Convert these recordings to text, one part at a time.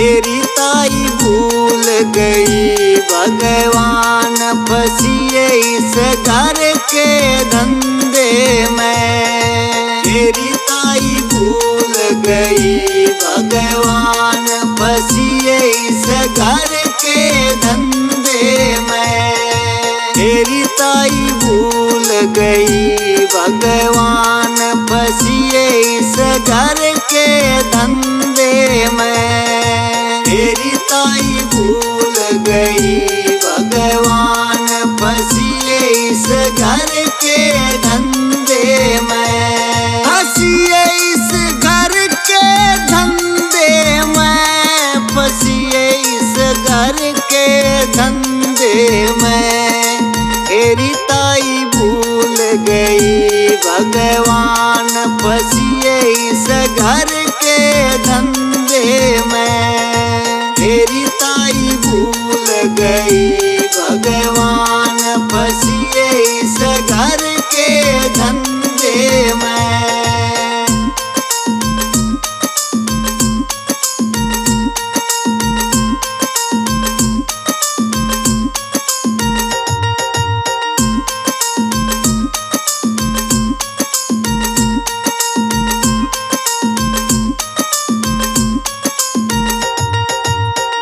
तेरी ताई भूल गई भगवान, फंसिए इस घर के धंधे में। तेरी ताई भूल गई भगवान, फंसिए इस घर के धंधे में। तेरी ताई भूल गई भगवान, फंसिए इस घर के धंधे में। तेरी ताई भूल गई भगवान, फंसिए इस घर के धंधे में। फंसिए इस घर के धंधे में, फंसिए इस घर के धंधे में। तेरी ताई भूल गई भगवान, फंसिए इस घर के धंधे में। तेरी ताई भूल गई भगवान, फंसिए इस घर के धंधे में।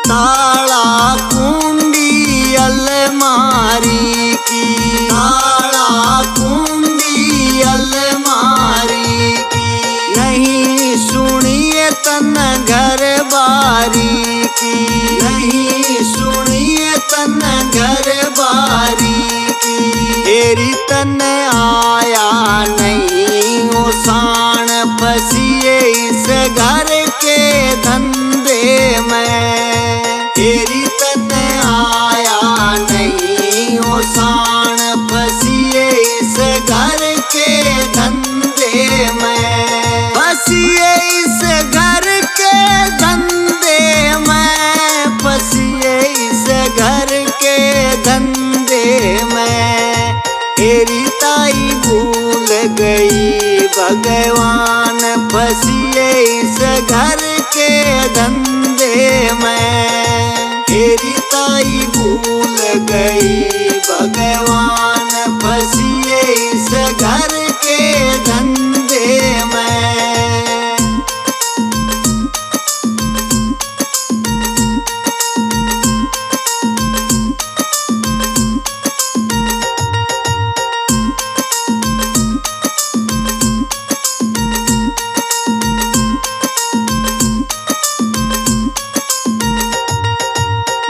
ताला कुंडी अलमारी की, ताला कुंडी अलमारी की। नहीं सुनिए तन घर बारी की, नहीं सुनिए तन घर बारी की। तेरी तन आया नहीं ओ साण, फंसिए इस घर के धंधे में। तेरी तन आया नहीं ओ साण, फंसिए इस घर के धंधे में। फंसिए इस घर के धंधे में, फंसिए इस घर के धंधे में। तेरी ताई भूल गई भगवान, फंसिए इस घर के धंधे में। तेरी ताई भूल गई भगवान, फंसिए इस घर के धंधे में।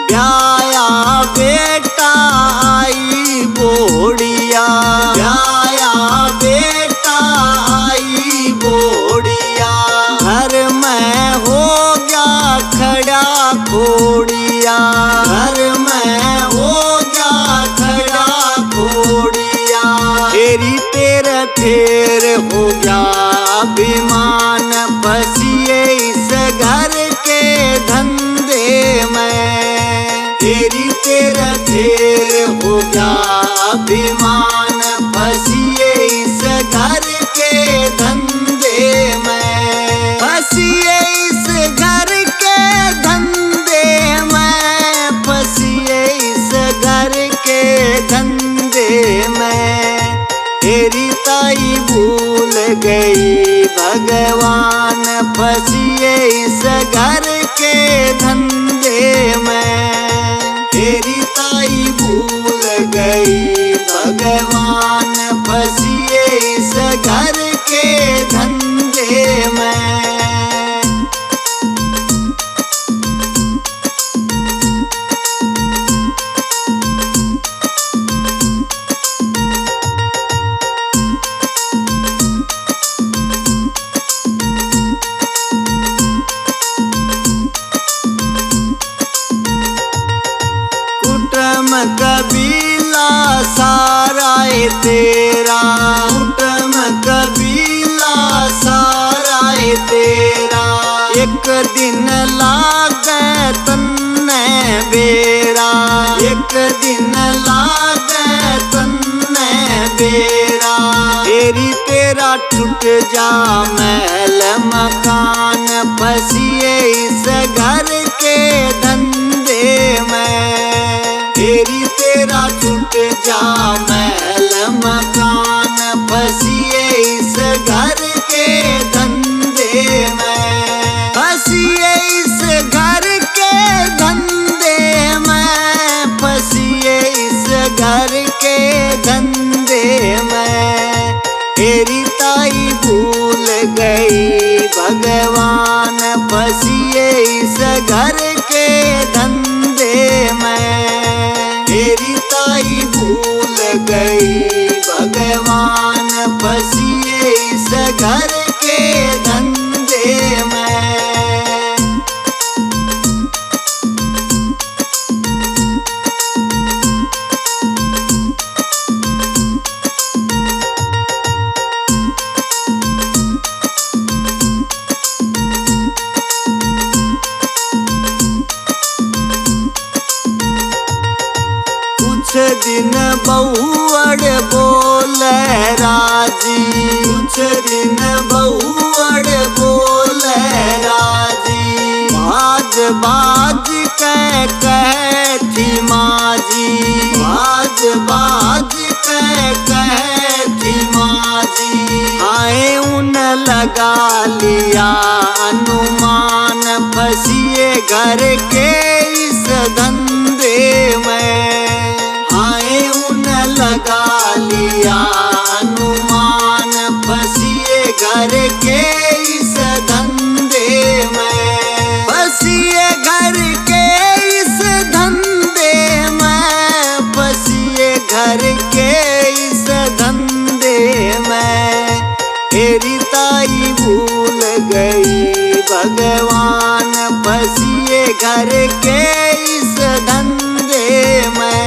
ब्याया बेटा आई बोड़िया, ब्याया बेटा आई बोड़िया। घर में हो गया खड़ा खोड़िया, घर में हो गया खड़ा खोड़िया। तेरी तेरा ठेर हो गया अभिमान, फंसिए इस घर के धंधे में। तेरी तेरा ठेर हो गया अभिमान, फंसिए इस घर के धंधे में। फंसिए इस घर के धंधे में, फंसिए इस घर के धंधे में। तेरी ताई भूल गई भगवान, फंसिए इस घर के धंधे में। तेरी ताई भूल गई भगवान, फंसिए इस घर के धंधे में। कुटुम कबीला सारा है तेरा, कुटुम कबीला सारा है तेरा। एक दिन लागे तन्ने बेरा, एक दिन लागे तन्ने बेरा। हेरी तेरा टूट जा महल मकान, फंसिए इस घर के धंधे में। हेरी तेरा टूट जा महल मकान, फंसिए इस घर के धंधे में। फंसिए इस घर के धंधे में, फंसिए इस घर के धंधे में। हेरी ताई भूल गई भगवान, फंसिए इस घर के धंधे में। हेरी ताई भूल गई भगवान, फंसिए इस घर के धंधे में। कुछ दिन बहुअड़ बोले राजी, कुछ दिन बहुअड़ बोले राजी। बाज बाज कह थी माजी, बाज बाज कह थी माजी। आए उन लगा लिया अनुमान, फंसिए घर के इस धंधे में। आए उन लगा लिया अनुमान, फंसिए घर के इस धंधे में। फंसिए घर के इस धंधे में, फंसिए घर के इस धंधे में। हेरी ताई भूल गई भगवान, फंसिए घर के इस धंधे में।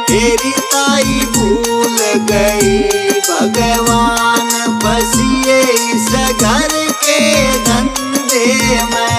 हेरी ताई भूल गई भगवान, फंसिए इस घर के धंधे में।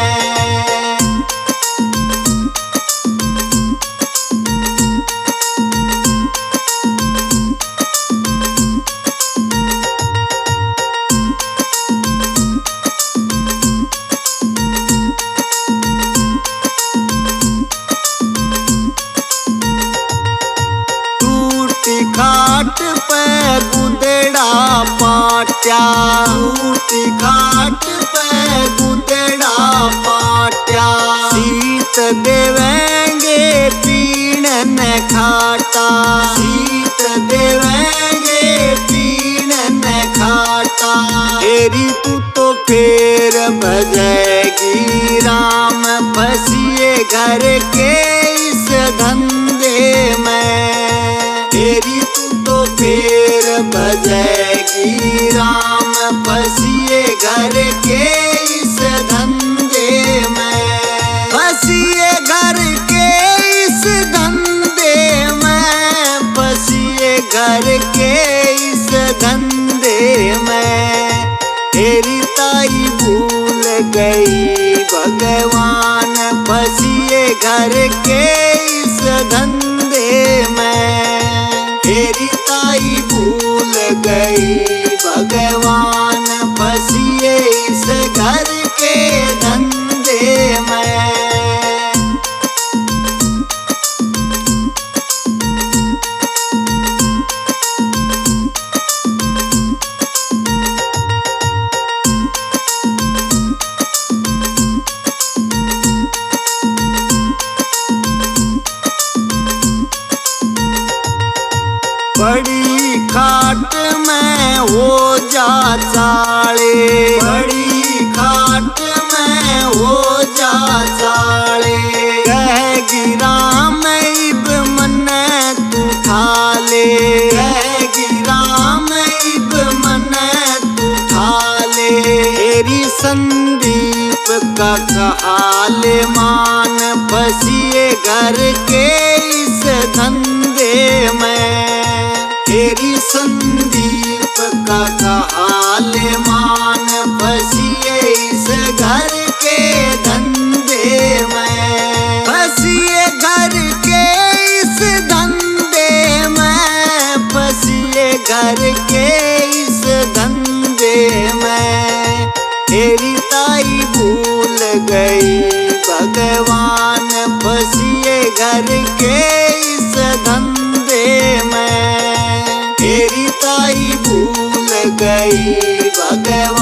खाट पे गुदड़ा पाट्या, टूटी खाट पे गुदड़ा पाट्या। सीत देवेंगे पीड़न खाटा, सीत देवेंगे पीड़न खाटा। हेरी तू तो फेर बजेगी राम, फंसिए घर के इस धंधे में। हेरी तू तो फेर बजेगी राम, फंसिए घर के इस धंधे में। फंसिए घर के इस धंधे में, फंसिए घर के इस धंधे में। हेरी ताई भूल गई भगवान, फंसिए घर के इस धंधे में। हेरी ताई भूल गई भगवान, फंसिए इस घर के धंधे में। बड़ी खाट में हो जा चाले, बड़ी खाट में हो जा चाले। कहेगी राम इब मन तू ठाले, कहेगी राम इब मन तू ठाले। हेरी संदीप का हाल मान, फंसिए घर के इस धंधे में। हेरी संदीप का हाल मान, फंसिए इस घर के धंधे में। फंसिए घर के इस धंधे में, फंसिए घर के गई। भगवान फंसिए घर के इस धंधे में, तेरी ताई भूल गई। भगवान